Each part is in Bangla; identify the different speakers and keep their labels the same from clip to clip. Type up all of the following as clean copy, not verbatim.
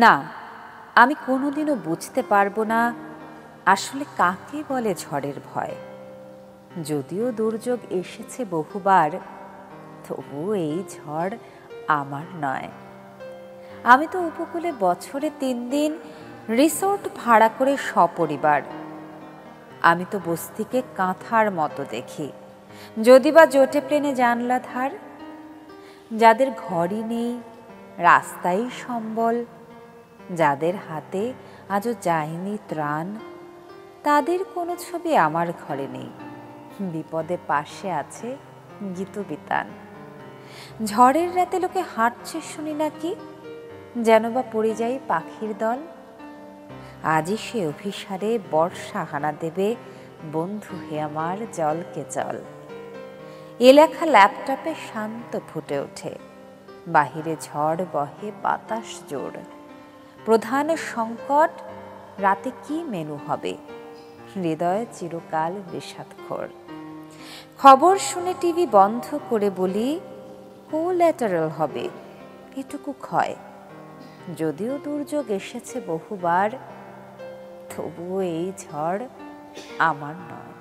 Speaker 1: না, আমি কোনোদিনও বুঝতে পারবো না আসলে কাকে বলে ঝড়ের ভয়। যদিও দুর্যোগ এসেছে বহুবার, তবুও এই ঝড় আমার নয়। আমি তো উপকূলে বছরে 3 দিন রিসোর্ট ভাড়া করে সপরিবার। আমি তো বস্তিকে কাঁথার মতো দেখি, যদি বা জোটে প্লেনে জানলা ধার। যাদের ঘরই নেই, রাস্তাই সম্বল, যাদের হাতে আজও যায়নি ত্রাণ, তাদের কোনো ছবি আমার ঘরে নেই। বিপদে পাশে আছে গীতবিতান। ঝড়ের রাতে লোকে হাঁটছে শুনি নাকি, যেন বা পরিযায়ী পাখির দল। আজই সে অভিসারে বর্ষা হানা দেবে, বন্ধু হে আমার জলকে চল। এ লেখা ল্যাপটপে শান্ত ফুটে ওঠে, বাহিরে ঝড় বহে বাতাস জোর। প্রধান সংকট, রাতে কি মেনু হবে, হৃদয় চিরকাল বিষাদখোর। খবর শুনে টিভি বন্ধ করে বলি কোল্যাটারাল হবে, এটুকু ক্ষয়। যদিও দুর্যোগ এসেছে বহুবার, তবুও এই ঝড় আমার নয়।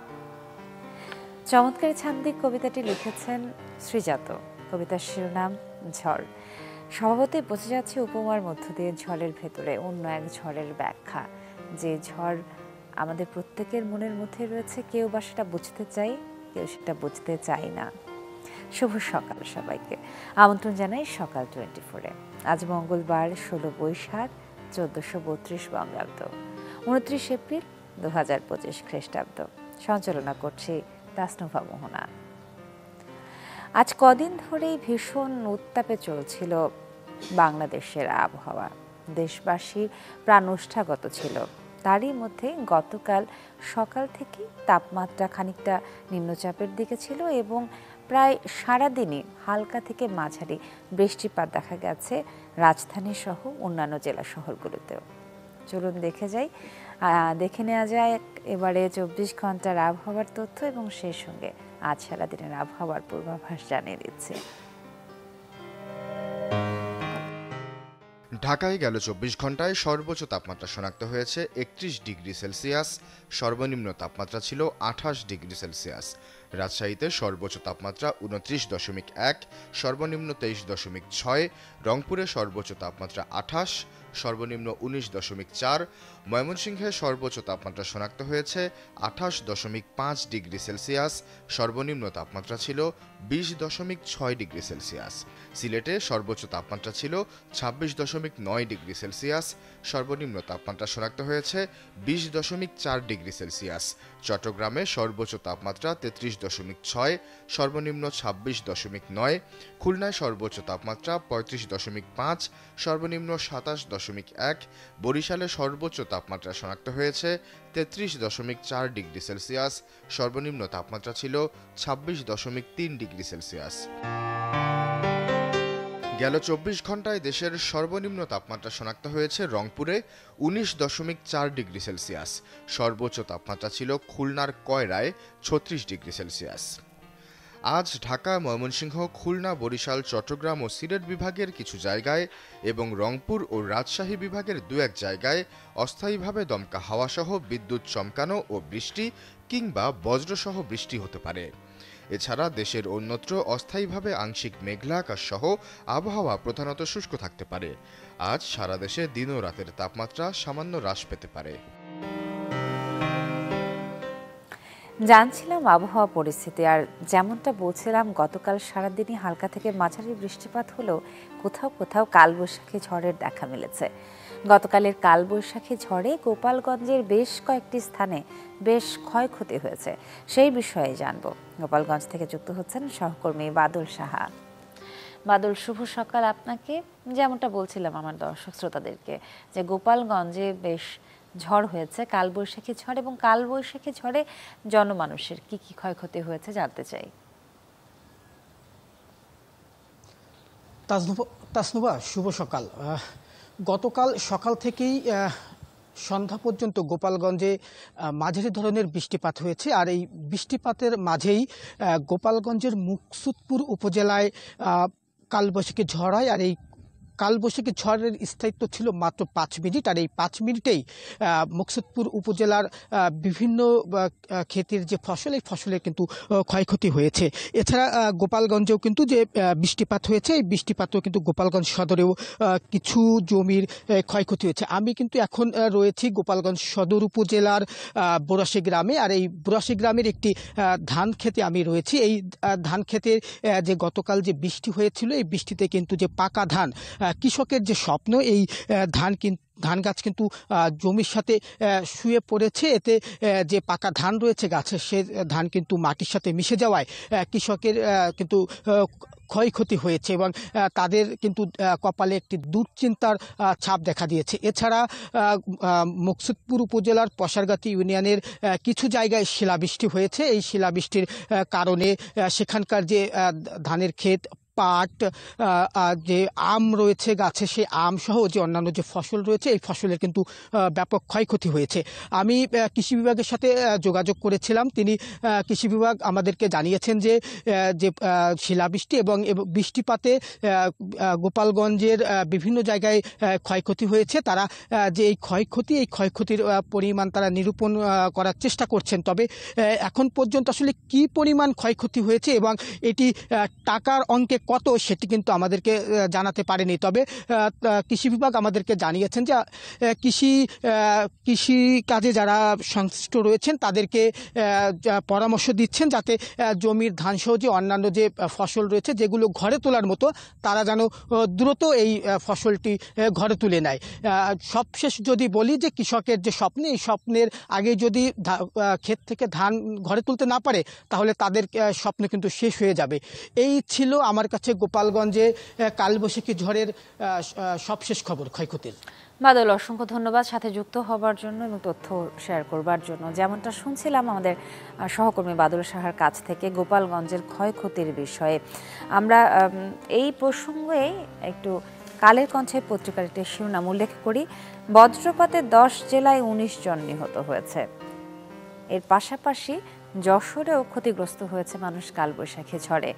Speaker 1: চমৎকার ছান্দিক কবিতাটি লিখেছেন শ্রীজাত। কবিতার শিরোনাম ঝড়। স্বভাবতই বোঝা যাচ্ছে উপমার মধ্য দিয়ে ঝড়ের ভেতরে অন্য এক ঝড়ের ব্যাখ্যা। যে ঝড় আমাদের প্রত্যেকের মনের মধ্যে রয়েছে, কেউ বা সেটা বুঝতে চাই, কেউ সেটা বুঝতে চাই না। শুভ সকাল সবাইকে, আমন্ত্রণ জানাই সকাল 24-এ। আজ মঙ্গলবার 16 বৈশাখ 1432 বঙ্গাব্দ, 29 এপ্রিল 2025 খ্রিস্টাব্দ। সঞ্চালনা করছি তাসনুভা মোহনা। আজ কদিন ধরেই ভীষণ উত্তাপে চলছিল বাংলাদেশের আবহাওয়া। দেশবাসীর প্রাণ ওষ্ঠাগত ছিল। তারই মধ্যে গতকাল সকাল থেকে তাপমাত্রা খানিকটা নিম্নচাপের দিকে ছিল এবং প্রায় সারাদিনই হালকা থেকে মাঝারি বৃষ্টিপাত দেখা গেছে রাজধানী সহ অন্যান্য জেলা শহরগুলোতেও। চলুন দেখে নেওয়া যায় এবারে 24 ঘন্টার আবহাওয়ার তথ্য এবং সেই সঙ্গে আজ সারাদিনের আবহাওয়ার পূর্বাভাস জানিয়ে দিচ্ছে।
Speaker 2: ঢাকায় গেল 24 ঘন্টায় সর্বোচ্চ তাপমাত্রা শনাক্ত হয়েছে 31 ডিগ্রি সেলসিয়াস, সর্বনিম্ন তাপমাত্রা ছিল 28 ডিগ্রি সেলসিয়াস। রাজশাহীতে সর্বোচ্চ তাপমাত্রা 29.1, সর্বনিম্ন 23.6, রংপুরে সর্বোচ্চ তাপমাত্রা 28, সর্বনিম্ন 19.4, ময়মনসিংহে সর্বোচ্চ তাপমাত্রা শনাক্ত হয়েছে 28.5 ডিগ্রি সেলসিয়াস, সর্বনিম্ন তাপমাত্রা ছিল 20.6 ডিগ্রি সেলসিয়াস। সিলেটে সর্বোচ্চ তাপমাত্রা ছিল 26.9 ডিগ্রি সেলসিয়াস, সর্বনিম্ন তাপমাত্রা শনাক্ত হয়েছে 20.4 ডিগ্রি সেলসিয়াস। চট্টগ্রামে সর্বোচ্চ তাপমাত্রা 33.6, সর্বনিম্ন 26.9, খুলনায় সর্বোচ্চ তাপমাত্রা 35.5, সর্বনিম্ন 27.1, বরিশালে সর্বোচ্চ তাপমাত্রা শনাক্ত হয়েছে 33.4 ডিগ্রি সেলসিয়াস, সর্বনিম্ন তাপমাত্রা ছিল 26.3 ডিগ্রি সেলসিয়াস। গেল 24 ঘন্টায় দেশের সর্বনিম্ন তাপমাত্রা শনাক্ত হয়েছে রংপুরে 19.4 ডিগ্রি সেলসিয়াস, সর্বোচ্চ তাপমাত্রা ছিল খুলনার কয়রায় 36 ডিগ্রি সেলসিয়াস। আজ ঢাকা, ময়মনসিংহ, খুলনা, বরিশাল, চট্টগ্রাম ও সিলেট বিভাগের কিছু জায়গায় এবং রংপুর ও রাজশাহী বিভাগের 2-1 জায়গায় অস্থায়ীভাবে দমকা হাওয়াসহ বিদ্যুৎ চমকানো ও বৃষ্টি কিংবা বজ্রসহ বৃষ্টি হতে পারে। এছাড়া দেশের অন্যত্র অস্থায়ীভাবে আংশিক মেঘলা আকাশ সহ আবহাওয়া প্রধানত শুষ্ক থাকতে পারে। আজ সারা দেশে দিন ও রাতের তাপমাত্রা সামান্য হ্রাস পেতে পারে।
Speaker 1: জানছিলাম আবহাওয়া পরিস্থিতি, আর যেমনটা বলছিলাম গতকাল সারাদিনই হালকা থেকে মাঝারি বৃষ্টিপাত হলেও কোথাও কোথাও কালবৈশাখী ঝড়ের দেখা মিলেছে। গতকালের কালবৈশাখী ঝড়ে গোপালগঞ্জের বেশ কয়েকটি স্থানে বেশ ক্ষয়ক্ষতি হয়েছে, সেই বিষয়ে জানব। গোপালগঞ্জ থেকে যুক্ত হচ্ছেন সহকর্মী বাদল সাহা। বাদল, শুভ সকাল আপনাকে। যেমনটা বলছিলাম আমার দর্শক শ্রোতাদেরকে যে গোপালগঞ্জে বেশ ঝড় হয়েছে, কালবৈশাখী ঝড়, এবং কালবৈশাখী ঝড়ে জনমানুষের কি কি ক্ষয়ক্ষতি হয়েছে জানতে চাই।
Speaker 3: তাসনুভা, শুভ সকাল। গতকাল সকাল থেকেই সন্ধ্যা পর্যন্ত গোপালগঞ্জে মাঝারি ধরনের বৃষ্টিপাত হয়েছে, আর এই বৃষ্টিপাতের মাঝেই গোপালগঞ্জের মুকসুদপুর উপজেলায় কালবৈশাখী ঝড় হয়, আর এই কালবৈশাখী ঝড়ের স্থায়িত্ব ছিল মাত্র 5 মিনিট, আর এই 5 মিনিটেই মুকসুদপুর উপজেলার বিভিন্ন ক্ষেতের যে ফসল, এই ফসলের কিন্তু ক্ষয়ক্ষতি হয়েছে। এছাড়া গোপালগঞ্জেও কিন্তু যে বৃষ্টিপাত হয়েছে, এই বৃষ্টিপাতও কিন্তু গোপালগঞ্জ সদরেও কিছু জমির ক্ষয়ক্ষতি হয়েছে। আমি কিন্তু এখন রয়েছি গোপালগঞ্জ সদর উপজেলার বোরাশী গ্রামে, আর এই বোরাশী গ্রামের একটি ধান খেতে আমি রয়েছি। এই ধান খেতের যে গতকাল যে বৃষ্টি হয়েছিল, এই বৃষ্টিতে কিন্তু যে পাকা ধান, কৃষকের যে স্বপ্ন, এই ধান গাছ কিন্তু জমির সাথে শুয়ে পড়েছে। এতে যে পাকা ধান রয়েছে গাছে, সে ধান কিন্তু মাটির সাথে মিশে যাওয়ায় কৃষকের কিন্তু ক্ষয়ক্ষতি হয়েছে এবং তাদের কিন্তু কপালে একটি দুশ্চিন্তার ছাপ দেখা দিয়েছে। এছাড়া মুকসুদপুর উপজেলার পশারগাতি ইউনিয়নের কিছু জায়গায় শিলাবৃষ্টি হয়েছে। এই শিলাবৃষ্টির কারণে সেখানকার যে ধানের ক্ষেত, পাট, যে আম রয়েছে গাছে, সেই আম সহ যে অন্যান্য যে ফসল রয়েছে, এই ফসলের কিন্তু ব্যাপক ক্ষয়ক্ষতি হয়েছে। আমি কৃষি বিভাগের সাথে যোগাযোগ করেছিলাম। কৃষি বিভাগ আমাদেরকে জানিয়েছেন যে শিলাবৃষ্টি এবং বৃষ্টিপাতে গোপালগঞ্জের বিভিন্ন জায়গায় ক্ষয়ক্ষতি হয়েছে। তারা যে এই ক্ষয়ক্ষতির পরিমাণ তারা নিরূপণ করার চেষ্টা করছেন। তবে এখন পর্যন্ত আসলে কি পরিমাণ ক্ষয়ক্ষতি হয়েছে এবং এটি টাকার অঙ্কে কত, সেটি কিন্তু আমাদেরকে জানাতে পারেনি। তবে কৃষি বিভাগ আমাদেরকে জানিয়েছেন যে কৃষি কাজে যারা সংশ্লিষ্ট রয়েছেন তাদেরকে পরামর্শ দিচ্ছেন যাতে জমির ধানসহ যে অন্যান্য যে ফসল রয়েছে, যেগুলো ঘরে তোলার মতো, তারা যেন দ্রুত এই ফসলটি ঘরে তুলে নেয়। সবশেষ যদি বলি যে কৃষকের যে স্বপ্ন, এই স্বপ্নের আগে যদি ক্ষেত থেকে ধান ঘরে তুলতে না পারে, তাহলে তাদের স্বপ্ন কিন্তু শেষ হয়ে যাবে। এই ছিল আমার কাছে গোপালগঞ্জে কালবৈশাখী ঝড়ের সবশেষ খবর ক্ষয়ক্ষতির।
Speaker 1: বাদল, অসংখ্য ধন্যবাদ সাথে যুক্ত হবার জন্য এবং তথ্য শেয়ার করবার জন্য। যেমনটা শুনছিলাম আমাদের সহকর্মী বাদল সাহার কাছ থেকে গোপালগঞ্জের ক্ষয়ক্ষতির বিষয়ে, আমরা এই প্রসঙ্গে একটু কালের কণ্ঠে পত্রিকার একটি শিরোনাম উল্লেখ করি। বজ্রপাতে 10 জেলায় 19 জন নিহত হয়েছে। এর পাশাপাশি যশোরেও ক্ষতিগ্রস্ত হয়েছে মানুষ কালবৈশাখী ঝড়ে।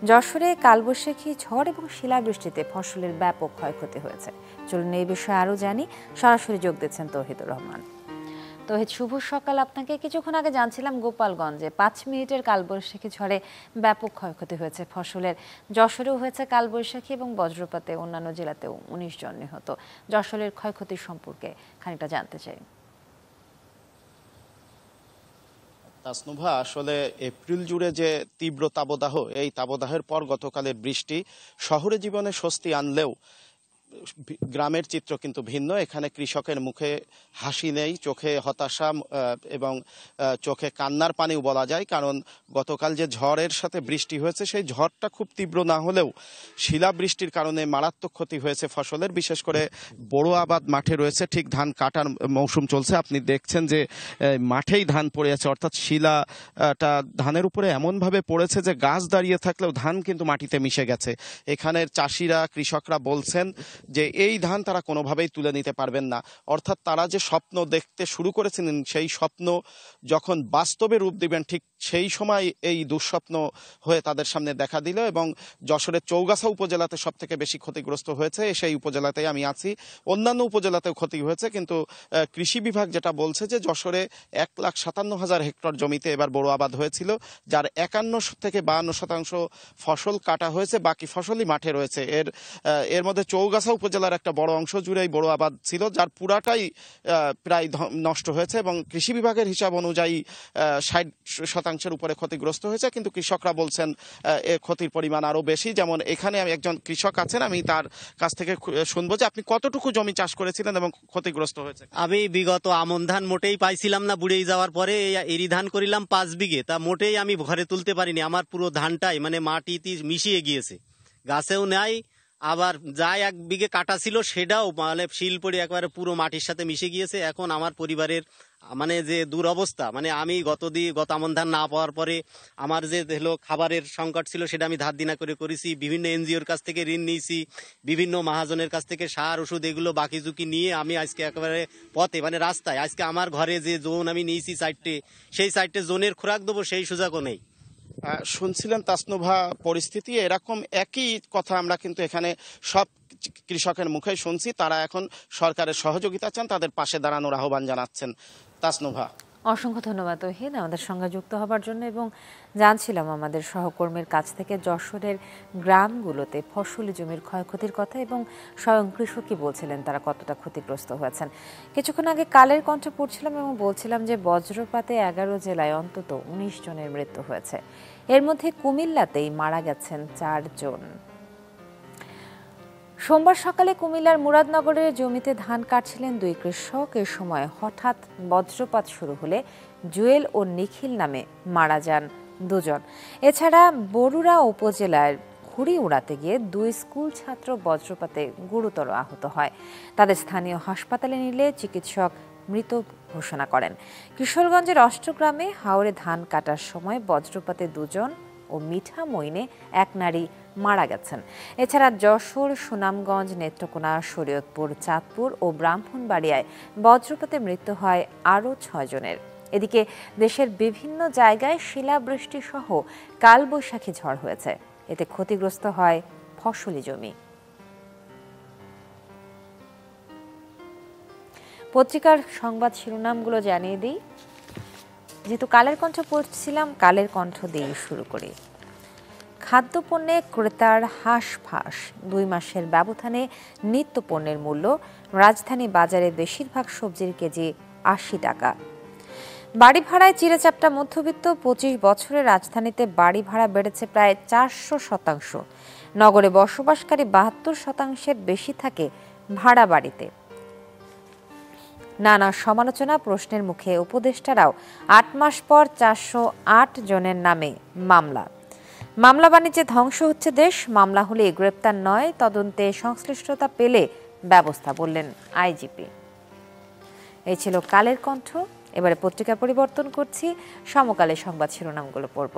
Speaker 1: যশোরে কালবৈশাখী ঝড় এবং শিলাবৃষ্টিতে ফসলের ব্যাপক ক্ষয়ক্ষতি হয়েছে। চলুন এই বিষয়ে আরও জানি। সরাসরি যোগ দিচ্ছেন তৌহিদুর রহমান। তৌহিদ, শুভ সকাল আপনাকে। কিছুক্ষণ আগে জানছিলাম গোপালগঞ্জে 5 মিনিটের কালবৈশাখী ঝড়ে ব্যাপক ক্ষয়ক্ষতি হয়েছে ফসলের। যশোরেও হয়েছে কালবৈশাখী এবং বজ্রপাতে অন্যান্য জেলাতেও 19 জন নিহত। যশোরের ক্ষয়ক্ষতি সম্পর্কে খানিকটা জানতে চাই।
Speaker 4: তাসনুভা, আসলে এপ্রিল জুড়ে যে তীব্র তাপদাহ, এই তাপদাহের পর গতকালের বৃষ্টি শহরে জীবনে স্বস্তি আনলেও গ্রামের চিত্র কিন্তু ভিন্ন। এখানে কৃষকের মুখে হাসি নেই, চোখে হতাশা এবং চোখে কান্নার পানিও বলা যায়। কারণ গতকাল যে ঝড়ের সাথে বৃষ্টি হয়েছে, সেই ঝড়টা খুব তীব্র না হলেও শিলাবৃষ্টির কারণে মারাত্মক ক্ষতি হয়েছে ফসলের। বিশেষ করে বড় আবাদ মাঠে রয়েছে, ঠিক ধান কাটার মৌসুম চলছে, আপনি দেখছেন যে মাঠেই ধান পড়ে আছে, অর্থাৎ শিলাটা ধানের উপরে এমনভাবে পড়েছে যে গাছ দাঁড়িয়ে থাকলেও ধান কিন্তু মাটিতে মিশে গেছে। এখানের চাষিরা, কৃষকরা বলছেন যে এই ধান তারা কোনোভাবেই তুলে নিতে পারবেন না। অর্থাৎ তারা যে স্বপ্ন দেখতে শুরু করেছিলেন, সেই স্বপ্ন যখন বাস্তবে রূপ দিবেন, ঠিক সেই সময় এই দুঃস্বপ্ন হয়ে তাদের সামনে দেখা দিল। এবং যশোরের চৌগাছা উপজেলাতে সব থেকে বেশি ক্ষতিগ্রস্ত হয়েছে, সেই উপজেলাতেই আমি আছি। অন্যান্য উপজেলাতেও ক্ষতি হয়েছে, কিন্তু কৃষি বিভাগ যেটা বলছে যে যশোরে 1,57,000 হেক্টর জমিতে এবার বড় আবাদ হয়েছিল, যার 51 থেকে 52% ফসল কাটা হয়েছে, বাকি ফসলই মাঠে রয়েছে। এর মধ্যে চৌগাছা উপজেলার একটা বড় অংশ জুড়েই বড় আবাদ ছিল, যার পুরাটাই প্রায় নষ্ট হয়েছে এবং কৃষি বিভাগের হিসাব অনুযায়ী 60% উপরে ক্ষতিগ্রস্ত হয়েছে। কিন্তু কৃষকরা বলছেন এর ক্ষতির পরিমাণ আরো বেশি। যেমন এখানে আমি একজন কৃষক আছেন, আমি তার কাছ থেকে শুনবো যে আপনি কতটুকু জমি চাষ করেছিলেন এবং ক্ষতিগ্রস্ত হয়েছে।
Speaker 5: আমি বিগত আমন ধান মোটেই পাইছিলাম না, বুড়ে যাওয়ার পরে এরি ধান করিলাম 5 বিঘে, তা মোটেই আমি ঘরে তুলতে পারিনি। আমার পুরো ধানটাই মানে মাটিতে মিশিয়ে গিয়েছে, গাছেও নাই, আবার যা 1 বিঘে কাটা ছিল সেটাও মানে শিল পড়ে একেবারে পুরো মাটির সাথে মিশে গিয়েছে। এখন আমার পরিবারের মানে যে দুরবস্থা, মানে আমি গত আমন ধান না পাওয়ার পরে আমার যে হলো খাবারের সংকট ছিল, সেটা আমি ধার দিনা করে করেছি, বিভিন্ন এনজিওর কাছ থেকে ঋণ নিয়েছি, বিভিন্ন মহাজনের কাছ থেকে সার ওষুধ এগুলো বাকি ঝুঁকি নিয়ে আমি আজকে একেবারে পথে মানে রাস্তায়। আজকে আমার ঘরে যে জোন আমি নিয়েছি 4টে, সেই 4টে জোনের খোরাক দেবো সেই সুযোগও নেই।
Speaker 4: শুনছিলেন তাসনুভা, পরিস্থিতি এরকম একই কথা আমরা কিন্তু এখানে সব কৃষকের মুখে শুনছি। তারা এখন সরকারের সহযোগিতা চান, তাদের পাশে দাঁড়ানোর আহ্বান জানাচ্ছেন। তাসনুভা,
Speaker 1: অসংখ্য ধন্যবাদ তৌহিদ আমাদের সঙ্গে যুক্ত হবার জন্য, এবং জানছিলাম আমাদের সহকর্মীর কাছ থেকে যশোরের গ্রামগুলোতে ফসলি জমির ক্ষয়ক্ষতির কথা, এবং স্বয়ং কৃষকই বলছিলেন তারা কতটা ক্ষতিগ্রস্ত হয়েছেন। কিছুক্ষণ আগে কালের কণ্ঠ পড়ছিলাম এবং বলছিলাম যে বজ্রপাতে 11 জেলায় অন্তত 19 জনের মৃত্যু হয়েছে। এর মধ্যে কুমিল্লাতেই মারা গেছেন 4 জন। সোমবার সকালে কুমিল্লার মুরাদনগরের জমিতে ধান কাটছিলেন 2 কৃষক। এ সময় হঠাৎ বজ্রপাত শুরু হলে জুয়েল ও নিখিল নামে মারা যান 2 জন। এছাড়া বরুড়া উপজেলার ঘুড়ি উড়াতে গিয়ে 2 স্কুল ছাত্র বজ্রপাতে গুরুতর আহত হয়। তাদের স্থানীয় হাসপাতালে নিলে চিকিৎসক মৃত ঘোষণা করেন। কিশোরগঞ্জের অষ্টগ্রামে হাওরে ধান কাটার সময় বজ্রপাতে 2 জন ও মিঠা মইনে 1 নারী মারা গেছেন। এছাড়া যশোর, সুনামগঞ্জ, নেত্রকোনা, শরীয়তপুর, চাঁদপুর ও ব্রাহ্মণবাড়িয়ায় বজ্রপাতে মৃত্যু হয় আরও 6 জনের। এদিকে দেশের বিভিন্ন জায়গায় শিলাবৃষ্টি সহ কালবৈশাখী ঝড় হয়েছে। এতে ক্ষতিগ্রস্ত হয় ফসলি জমি। পত্রিকার সংবাদ শিরোনামগুলো জানিয়ে দিই। যেহেতু কালের কণ্ঠ পড়ছিলাম, কালের কণ্ঠ দিয়ে শুরু করি। খাদ্যপণ্যে ক্রেতার হাঁসফাঁস, 2 মাসের ব্যবধানে নিত্য পণ্যের মূল্য, রাজধানী বাজারে বেশিরভাগ সবজির কেজি 80 টাকা। বাড়ি ভাড়ায় চিড়েচাপটা মধ্যবিত্ত। 25 বছরে রাজধানীতে বাড়ি ভাড়া বেড়েছে প্রায় 400%। নগরে বসবাসকারী 72%-এর বেশি থাকে ভাড়া বাড়িতে। নানা সমালোচনা, প্রশ্নের মুখে উপদেষ্টারাও। 8 মাস পর 408 জনের নামে মামলা। মামলা বাণিজ্যে ধ্বংস হচ্ছে দেশ। মামলা হলে গ্রেপ্তার নয়, তদন্তে সংশ্লিষ্টতা পেলে ব্যবস্থা, বললেন আইজিপি। এই ছিল কালের কণ্ঠ। এবারে পত্রিকা পরিবর্তন করছি, সমকালের সংবাদ শিরোনামগুলো পড়ব।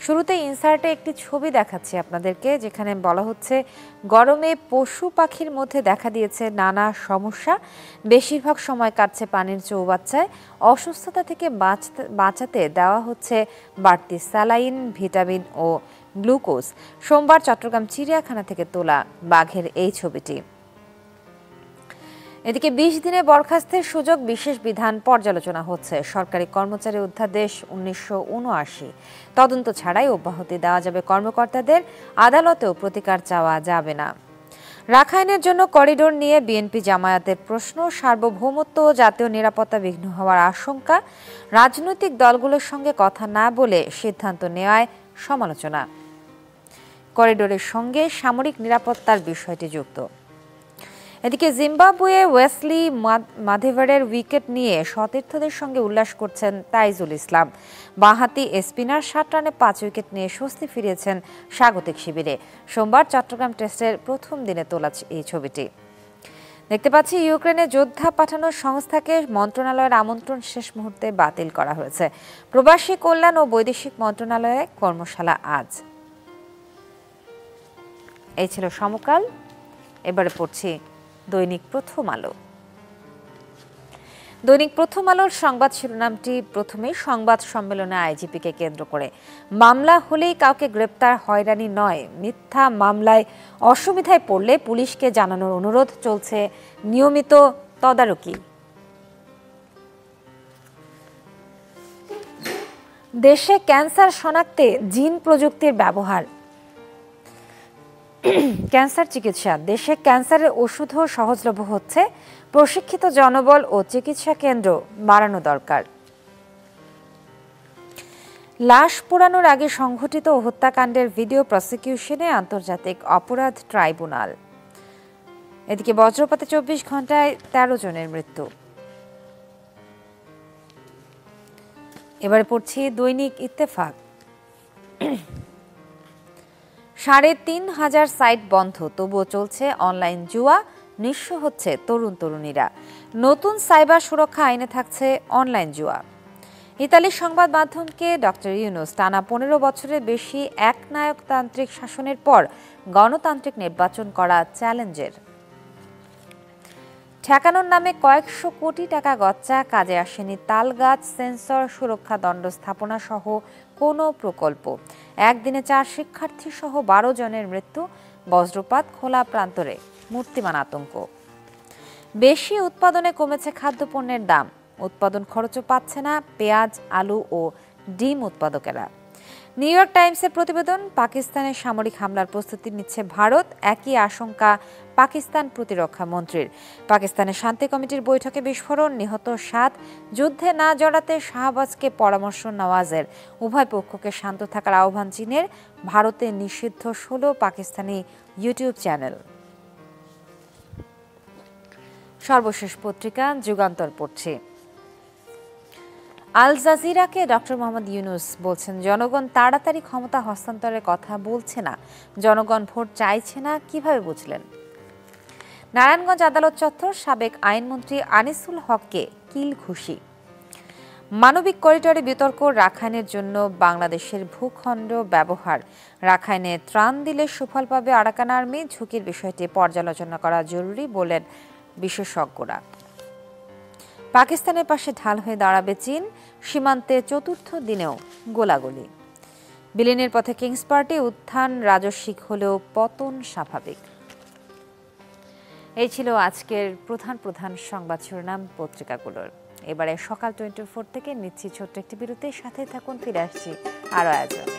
Speaker 1: শুরুতে ইনসার্টে একটি ছবি দেখাচ্ছি আপনাদেরকে, যেখানে বলা হচ্ছে গরমে পশু পাখির মধ্যে দেখা দিয়েছে নানা সমস্যা। বেশিরভাগ সময় কাটছে পানির চৌবাচ্চায়। অসুস্থতা থেকে বাঁচাতে দেওয়া হচ্ছে বাড়তি স্যালাইন, ভিটামিন ও গ্লুকোজ। সোমবার চট্টগ্রাম চিড়িয়াখানা থেকে তোলা বাঘের এই ছবিটি। এদিকে 20 দিনে বরখাস্তের সুযোগ, বিশেষ বিধান পর্যালোচনা হচ্ছে। সরকারি কর্মচারী অধ্যাদেশ 1979, তদন্ত ছাড়াই অব্যাহতি দেওয়া যাবে কর্মকর্তাদের। আদালতেও প্রতিকার চাওয়া যাবে না। রাখাইনের জন্য করিডোর নিয়ে বিএনপি জামায়াতের প্রশ্ন। সার্বভৌমত্ব ও জাতীয় নিরাপত্তা বিঘ্ন হওয়ার আশঙ্কা। রাজনৈতিক দলগুলোর সঙ্গে কথা না বলে সিদ্ধান্ত নেওয়ায় সমালোচনা। করিডোরের সঙ্গে সামরিক নিরাপত্তার বিষয়টি যুক্ত। এদিকে জিম্বাবুয়ে ওয়েসলি মাধেভারের উইকেট নিয়ে সতীর্থদের সঙ্গে উল্লাস করছেন তাইজুল ইসলাম। বাঁহাতি স্পিনার 7 রানে 5 উইকেট নিয়ে স্বস্তি ফিরিয়েছেন স্বাগতিক শিবিরে। সোমবার চট্টগ্রাম টেস্টের প্রথম দিনে তোলা এই ছবিটি। দেখতে পাচ্ছি ইউক্রেনে যোদ্ধা পাঠানোর সংস্থাকে মন্ত্রণালয়ের আমন্ত্রণ শেষ মুহূর্তে বাতিল করা হয়েছে। প্রবাসী কল্যাণ ও বৈদেশিক মন্ত্রণালয়ে কর্মশালা আজ। এই ছিল সমকাল। এবারে পড়ছি দৈনিক প্রথম আলো। দৈনিক প্রথম আলোর সংবাদ শিরোনামটি প্রথমে সংবাদ সম্মেলনে আইজিপিকে কেন্দ্র করে। মামলা হলেই কাউকে গ্রেপ্তার হয়রানি নয়, মিথ্যা মামলায় অসুবিধায় পড়লে পুলিশকে জানানোর অনুরোধ, চলছে নিয়মিত তদারকি। দেশে ক্যান্সার শনাক্তে জিন প্রযুক্তির ব্যবহার। ক্যান্সার চিকিৎসা, দেশে ক্যান্সারের ওষুধও সহজলভ্য হচ্ছে। প্রশিক্ষিত জনবল ও চিকিৎসা কেন্দ্র বাড়ানো দরকার। লাশ পোড়ানোর আগে সংঘটিত হত্যাকাণ্ডের ভিডিও প্রসিকিউশনে আন্তর্জাতিক অপরাধ ট্রাইব্যুনাল। এদিকে বজ্রপাতে 24 ঘন্টায় 13 জনের মৃত্যু। এবারে পড়ছি দৈনিক ইত্তেফাক। 3,500 সাইট বন্ধ, তবুও চলছে অনলাইন জুয়া, নিঃস্ব হচ্ছে তরুণ তরুণীরা। নতুন সাইবার সুরক্ষা আইনে থাকছে অনলাইন জুয়া। ইতালির সংবাদ মাধ্যমকে ডক্টর ইউনুস টানা 15 বছরের বেশি একনায়কতান্ত্রিক শাসনের পর গণতান্ত্রিক নির্বাচন করা চ্যালেঞ্জের। ঠেকানোর নামে কয়েকশো কোটি টাকা গচ্চা, কাজে আসেনি তালগাছ, সেন্সর, সুরক্ষা দণ্ড স্থাপনা সহ কোনো প্রকল্প। একদিনে 4 শিক্ষার্থী সহ 12 জনের মৃত্যু, বজ্রপাত, খোলা প্রান্তরে মূর্তিমান আতঙ্ক। বেশি উৎপাদনে কমেছে খাদ্যপণ্যের দাম, উৎপাদন খরচও পাচ্ছে না পেঁয়াজ, আলু ও ডিম উৎপাদকেরা। নিউ ইয়র্ক টাইমসের প্রতিবেদন, পাকিস্তানের সামরিক হামলার প্রস্তুতি নিচ্ছে ভারত, একই আশঙ্কা পাকিস্তান প্রতিরক্ষা মন্ত্রীর। পাকিস্তানের শান্তি কমিটির বৈঠকে বিস্ফোরণ, নিহত 7। যুদ্ধে না জড়াতে শাহবাজকে পরামর্শ নওয়াজের। উভয় পক্ষকে শান্ত থাকার আহ্বান চীনের। ভারতে নিষিদ্ধ 16 পাকিস্তানি ইউটিউব চ্যানেল। সর্বশেষ পত্রিকা যুগান্তর পড়ছি। আল জাজিরাকে ডক্টর মোহাম্মদ ইউনুস বলছেন, জনগণ তাড়াতাড়ি ক্ষমতা হস্তান্তরের কথা বলছে না, জনগণ ভোট চাইছে না, কিভাবে বুঝলেন? নারায়ণগঞ্জ আদালত চত্বর, সাবেক আইনমন্ত্রী আনিসুল হককে কিল ঘুষি। মানবিক করিডোরে বিতর্ক, রাখাইনের জন্য বাংলাদেশের ভূখণ্ড ব্যবহার। রাখাইনে ত্রাণ দিলে সুফল পাবে আরাকান আর্মি, ঝুঁকির বিষয়টি পর্যালোচনা করা জরুরি বলেন বিশেষজ্ঞরা। পাকিস্তানের পাশে ঢাল হয়ে দাঁড়াবে চীন, সীমান্তে চতুর্থ দিনেও গোলাগুলি। বিলীনের পথে কিংস পার্টি, উত্থান রাজস্বিক হলেও পতন স্বাভাবিক। এই ছিল আজকের প্রধান প্রধান সংবাদ শিরোনাম পত্রিকাগুলোর। এবারে সকাল 24 থেকে নিচ্ছি ছোট্ট একটি বিরতি, সাথে থাকুন, ফিরে আসছি আরো আয়োজনে।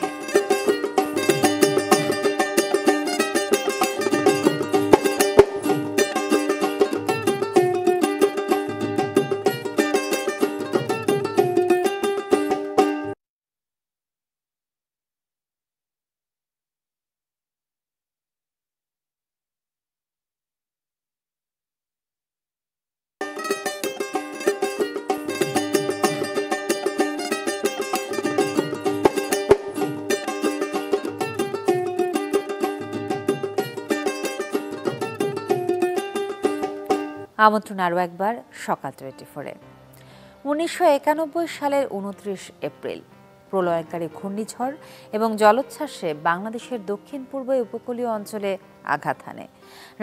Speaker 1: আমন্ত্রণ আরও একবার সকাল 24-এ। 1991 সালের 29 এপ্রিল প্রলয়ঙ্কারী ঘূর্ণিঝড় এবং জলোচ্ছ্বাসে বাংলাদেশের দক্ষিণ পূর্ব উপকূলীয় অঞ্চলে আঘাত হানে।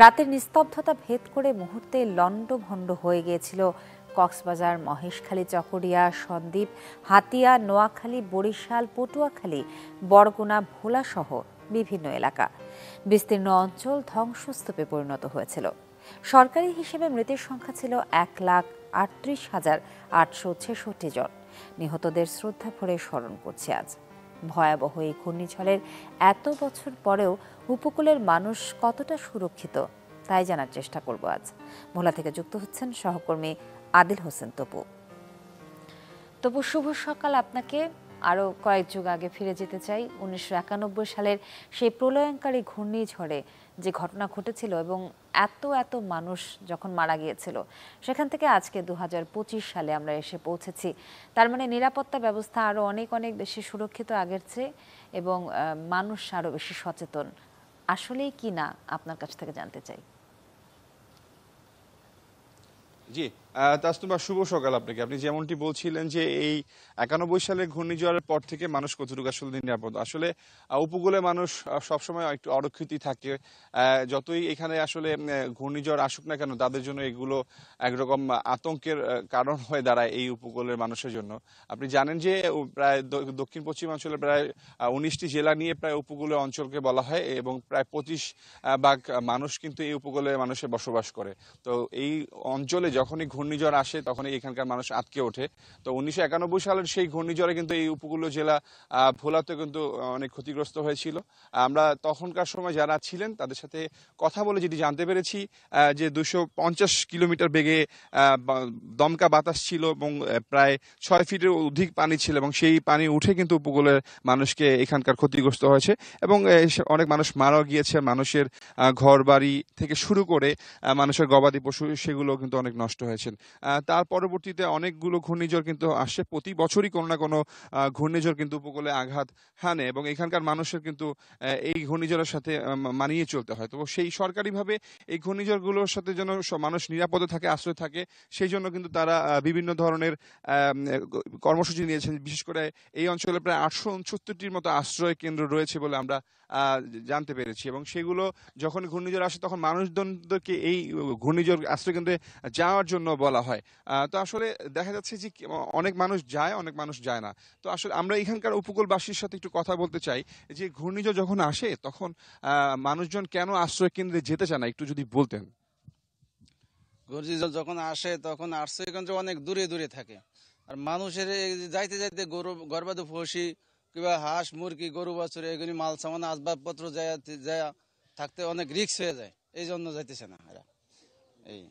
Speaker 1: রাতের নিস্তব্ধতা ভেদ করে মুহূর্তে লণ্ডভণ্ড হয়ে গিয়েছিল কক্সবাজার, মহেশখালী, চকরিয়া, সন্দ্বীপ, হাতিয়া, নোয়াখালী, বরিশাল, পটুয়াখালী, বরগুনা, ভোলা সহ বিভিন্ন এলাকা। বিস্তীর্ণ অঞ্চল ধ্বংসস্তূপে পরিণত হয়েছিল। সরকারি হিসেবে মৃতের সংখ্যা ছিল 1,38,866 জন। নিহতদের শ্রদ্ধা ভরে স্মরণ করছি আজ। ভয়াবহ এই ঘূর্ণিঝড়ের এত বছর পরেও উপকূলের মানুষ কতটা সুরক্ষিত তাই জানার চেষ্টা করব আজ। ভোলা থেকে যুক্ত হচ্ছেন সহকর্মী আদিল হোসেন তপু। তপু, শুভ সকাল আপনাকে। আরও কয়েক যুগ আগে ফিরে যেতে চাই। 1991 সালের সেই প্রলয়ঙ্কারী ঘূর্ণিঝড়ে যে ঘটনা ঘটেছিল এবং এত মানুষ যখন মারা গিয়েছিল, সেখান থেকে আজকে 2025 সালে আমরা এসে পৌঁছেছি। তার মানে নিরাপত্তা ব্যবস্থা আরও অনেক বেশি সুরক্ষিত আগের চেয়ে এবং মানুষ আরও বেশি সচেতন। আসলেই কি না আপনার কাছ থেকে জানতে চাই।
Speaker 6: জি তাসনুভা, শুভ সকাল আপনাকে। আপনি যেমনটি বলছিলেন যে এই 91 সালে ঘূর্ণিঝড়ের পর থেকে মানুষ কতটুকু আসলে নিরাপদ। আসলে উপকূলে মানুষ সবসময় একটু অরক্ষিতই থাকে। যতই এখানে আসলে ঘূর্ণিঝড় আসুক না কেন, তাদের জন্য এগুলো একরকম আতঙ্কের কারণ হয়ে দাঁড়ায় এই উপকূলের মানুষের জন্য। আপনি জানেন যে প্রায় দক্ষিণ পশ্চিমাঞ্চলে প্রায় 19টি জেলা নিয়ে প্রায় উপকূলীয় অঞ্চলকে বলা হয় এবং প্রায় 25% মানুষ কিন্তু এই উপকূলে মানুষের বসবাস করে। তো এই অঞ্চলে যখনই ঘূর্ণিঝড় আসে তখনই এখানকার মানুষ আটকে ওঠে। তো 1991 সালের সেই ঘূর্ণিঝড়ে কিন্তু এই উপকূলীয় জেলা ভোলাতে কিন্তু অনেক ক্ষতিগ্রস্ত হয়েছিল। আমরা তখনকার সময় যারা ছিলেন তাদের সাথে কথা বলে যেটি জানতে পেরেছি যে 250 কিলোমিটার বেগে দমকা বাতাস ছিল এবং প্রায় 6 ফিটের অধিক পানি ছিল এবং সেই পানি উঠে কিন্তু উপকূলের মানুষকে এখানকার ক্ষতিগ্রস্ত হয়েছে এবং অনেক মানুষ মারা গিয়েছে। মানুষের ঘর বাড়ি থেকে শুরু করে মানুষের গবাদি পশু সেগুলো কিন্তু অনেক নষ্ট হয়েছে। তার পরবর্তীতে অনেকগুলো ঘূর্ণিঝড় কিন্তু আসছে। প্রতি বছরই কোনো না কোনো ঘূর্ণিঝড় কিন্তু উপকূলে আঘাত হানে এবং এখানকার মানুষের কিন্তু এই ঘূর্ণিঝড়ের সাথে মানিয়ে চলতে হয়। তো সেই সরকারিভাবে এই ঘূর্ণিঝড়গুলোর সাথে যেন মানুষ নিরাপদে থাকে, আশ্রয় থাকে, সেই জন্য কিন্তু তারা বিভিন্ন ধরনের কর্মসূচি নিয়েছেন। বিশেষ করে এই অঞ্চলে প্রায় 869টির মতো আশ্রয় কেন্দ্র রয়েছে বলে আমরা জানতে পেরেছি, এবং সেগুলো যখন ঘূর্ণিঝড় আসে তখন মানুষজনদেরকে এই ঘূর্ণিঝড় আশ্রয়কেন্দ্রে যাওয়ার জন্য বলা হয়। তো আসলে দেখা যাচ্ছে যে অনেক মানুষ যায়, অনেক মানুষ যায় না। তো আসলে আমরা এখানকার উপকূলবাসীর সাথে একটু কথা বলতে চাই যে ঘূর্ণিঝড় যখন আসে তখন মানুষজন কেন আশ্রয় কেন্দ্রে যেতে চায় না, একটু যদি বলতেন।
Speaker 7: ঘূর্ণিঝড় যখন আসে তখন আশ্রয়কেন্দ্র অনেক দূরে দূরে থাকে, আর মানুষের এই যে যাইতে যাইতে গরু গর্বাদে ফসি কিংবা হাঁস মুরগি গরু বাছুর এগুলি মাল সামান আসবাবপত্র যায় থাকতে অনেক রিস্ক হয়ে যায়, এই জন্য যাইতেছে না এরা। এই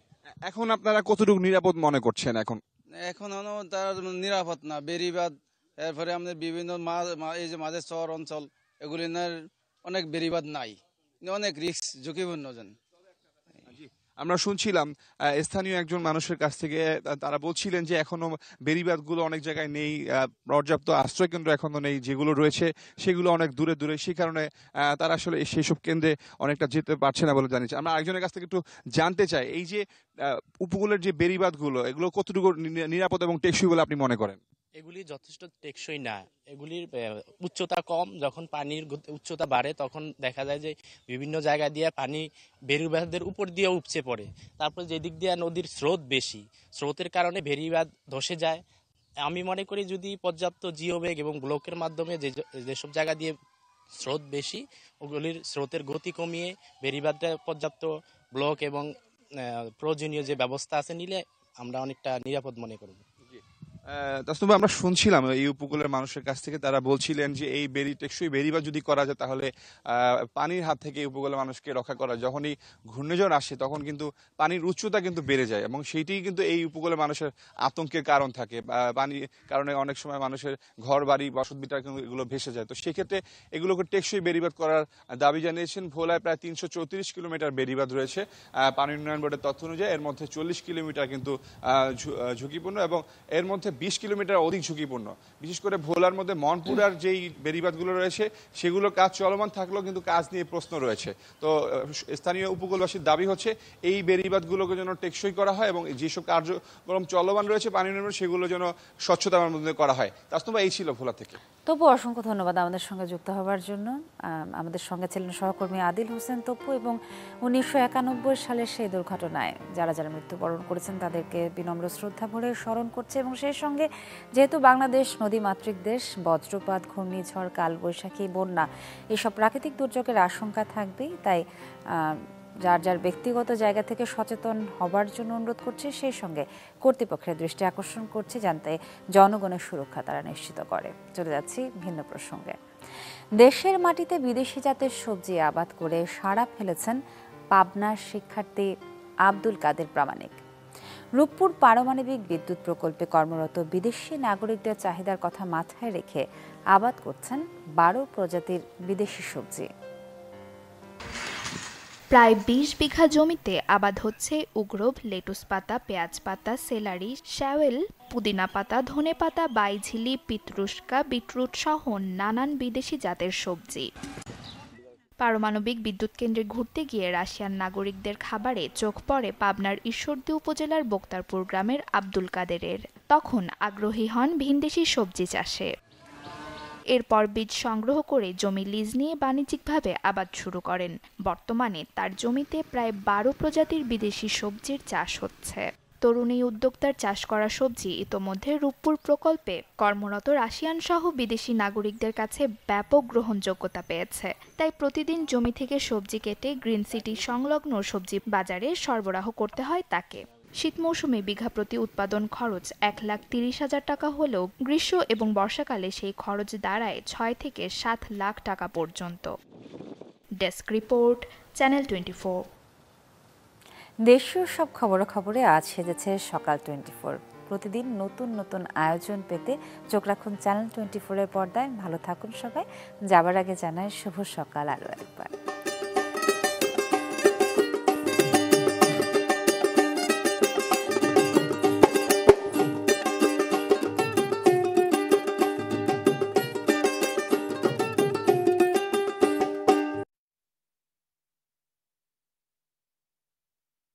Speaker 6: এখন আপনারা কতটুকু নিরাপদ মনে করছেন এখন?
Speaker 7: এখন তার নিরাপদ না, বেড়িবাঁধ, এরপরে আমাদের বিভিন্ন এই যে মাঝে চর অঞ্চল এগুলি অনেক বেড়িবাঁধ নাই, অনেক রিস্ক ঝুঁকিপূর্ণ জন।
Speaker 6: আমরা শুনছিলাম স্থানীয় একজন মানুষের কাছ থেকে, তারা বলছিলেন যে এখনো বেড়িবাঁধগুলো অনেক জায়গায় নেই, পর্যাপ্ত আশ্রয় কেন্দ্র এখনো নেই, যেগুলো রয়েছে সেগুলো অনেক দূরে দূরে, সেই কারণে তারা আসলে সেইসব কেন্দ্রে অনেকটা যেতে পারছে না বলে জানিয়েছে। আমরা আরেকজনের কাছ থেকে একটু জানতে চাই, এই যে উপকূলের যে বেড়িবাঁধগুলো এগুলো কতটুকু নিরাপদ এবং টেকসই বলে আপনি মনে করেন?
Speaker 8: এগুলি যথেষ্ট টেকসই না, এগুলির উচ্চতা কম, যখন পানির উচ্চতা বাড়ে তখন দেখা যায় যে বিভিন্ন জায়গা দিয়ে পানি বেড়িবাঁধের উপর দিয়ে উপচে পড়ে, তারপর যেদিক দিয়ে নদীর স্রোত বেশি, স্রোতের কারণে বেড়িবাঁধ ধসে যায়। আমি মনে করি যদি পর্যাপ্ত জিওবেগ এবং ব্লকের মাধ্যমে যেসব জায়গা দিয়ে স্রোত বেশি ওগুলির স্রোতের গতি কমিয়ে বেড়িবাঁধটা পর্যাপ্ত ব্লক এবং প্রয়োজনীয় যে ব্যবস্থা আছে নিলে আমরা অনেকটা নিরাপদ মনে করব।
Speaker 6: তাসনুভা, আমরা শুনছিলাম এই উপকূলের মানুষের কাছ থেকে, তারা বলছিলেন যে এই টেকসই বেড়িবাঁধ যদি করা যায় তাহলে পানির হাত থেকে উপকূলের মানুষকে রক্ষা করা। যখনই ঘূর্ণিঝড় আসে তখন কিন্তু পানির উচ্চতা কিন্তু বেড়ে যায়, এবং সেইটাই কিন্তু এই উপকূলের মানুষের আতঙ্কের কারণ থাকে। পানির কারণে অনেক সময় মানুষের ঘর বাড়ি বসতভিটা কিন্তু এগুলো ভেসে যায়। তো সেক্ষেত্রে এগুলোকে টেকসই বেড়িবাঁধ করার দাবি জানিয়েছেন। ভোলায় প্রায় 334 কিলোমিটার বেড়িবাঁধ রয়েছে। পানি উন্নয়ন বোর্ডের তথ্য অনুযায়ী এর মধ্যে 40 কিলোমিটার কিন্তু ঝুঁকিপূর্ণ, এবং এর মধ্যে 20 কিলোমিটার অধিক ঝুঁকিপূর্ণ। বিশেষ করে ভোলার মধ্যে মনপুরার যেই বেড়িবাঁধগুলো রয়েছে সেগুলোর কাজ চলমান থাকলেও কিন্তু কাজ নিয়ে প্রশ্ন রয়েছে। তো স্থানীয় উপকূলবাসীর দাবি হচ্ছে এই বেড়িবাঁধগুলোকে যেন টেকসই করা হয়, এবং যেসব কার্যক্রম চলমান রয়েছে পানি উন্নয়ন সেগুলো যেন স্বচ্ছতার মধ্যে করা হয়। তাসনুভা, এই ছিল ভোলা থেকে।
Speaker 1: তপু, অসংখ্য ধন্যবাদ আমাদের সঙ্গে যুক্ত হওয়ার জন্য। আমাদের সঙ্গে ছিলেন সহকর্মী আদিল হোসেন তপু, এবং 1991 সালের সেই দুর্ঘটনায় যারা যারা মৃত্যুবরণ করেছেন তাদেরকে বিনম্র শ্রদ্ধা ভরে স্মরণ করছে। এবং সেই সঙ্গে যেহেতু বাংলাদেশ নদীমাতৃক দেশ, বজ্রপাত, ঘূর্ণিঝড়, কালবৈশাখী, বন্যা এসব প্রাকৃতিক দুর্যোগের আশঙ্কা থাকবেই, তাই যার যার ব্যক্তিগত জায়গা থেকে সচেতন হবার জন্য অনুরোধ করছে। সেই সঙ্গে কর্তৃপক্ষের দৃষ্টি আকর্ষণ করছে জানতে জনগণের সুরক্ষা তারা নিশ্চিত করে। চলে যাচ্ছি ভিন্ন প্রসঙ্গে। দেশের মাটিতে বিদেশি জাতের সবজি আবাদ করে সাড়া ফেলেছেন পাবনার শিক্ষার্থী আব্দুল কাদের প্রামাণিক। রূপপুর পারমাণবিক বিদ্যুৎ প্রকল্পে কর্মরত বিদেশি নাগরিকদের চাহিদার কথা মাথায় রেখে আবাদ করছেন 12 প্রজাতির বিদেশি সবজি।
Speaker 9: প্রায় 20 বিঘা জমিতে আবাদ হচ্ছে উগ্রব, লেটুস পাতা, পেঁয়াজ পাতা, সেলারি, শ্যাওয়েল, পুদিনা পাতা, ধনে পাতা, বাইঝিলি, পিতরুস্কা, বিটরুট সহ নানান বিদেশি জাতের সবজি। পারমাণবিক বিদ্যুৎ কেন্দ্রে ঘুরতে গিয়ে রাশিয়ান নাগরিকদের খাবারে চোখ পড়ে পাবনার ঈশ্বরদী উপজেলার বক্তারপুর গ্রামের আব্দুল কাদেরের। তখন আগ্রহী হন ভিনদেশি সবজি চাষে। এরপর বীজ সংগ্রহ করে জমি লিজ নিয়ে বাণিজ্যিকভাবে আবাদ শুরু করেন। বর্তমানে তার জমিতে প্রায় 12 প্রজাতির বিদেশি সবজির চাষ হচ্ছে। তরুণ এই উদ্যোক্তার চাষ করা সবজি ইতোমধ্যে রূপপুর প্রকল্পে কর্মরত রাশিয়ান সহ বিদেশি নাগরিকদের কাছে ব্যাপক গ্রহণযোগ্যতা পেয়েছে। তাই প্রতিদিন জমি থেকে সবজি কেটে গ্রিন সিটি সংলগ্ন সবজি বাজারে সরবরাহ করতে হয় তাকে। শীত মৌসুমে বিঘা প্রতি উৎপাদন খরচ 1,30,000 টাকা হলেও গ্রীষ্ম এবং বর্ষাকালে সেই খরচ দাঁড়ায় 6 থেকে 7 লাখ টাকা পর্যন্ত। Desk report, channel 24।
Speaker 1: দেশীয় সব খবরাখবরে আজ সেজেছে সকাল 24। প্রতিদিন নতুন নতুন আয়োজন পেতে চোখ রাখুন চ্যানেল 24 এর পর্দায়। ভালো থাকুন সবাই। যাবার আগে জানাই শুভ সকাল আরও একবার।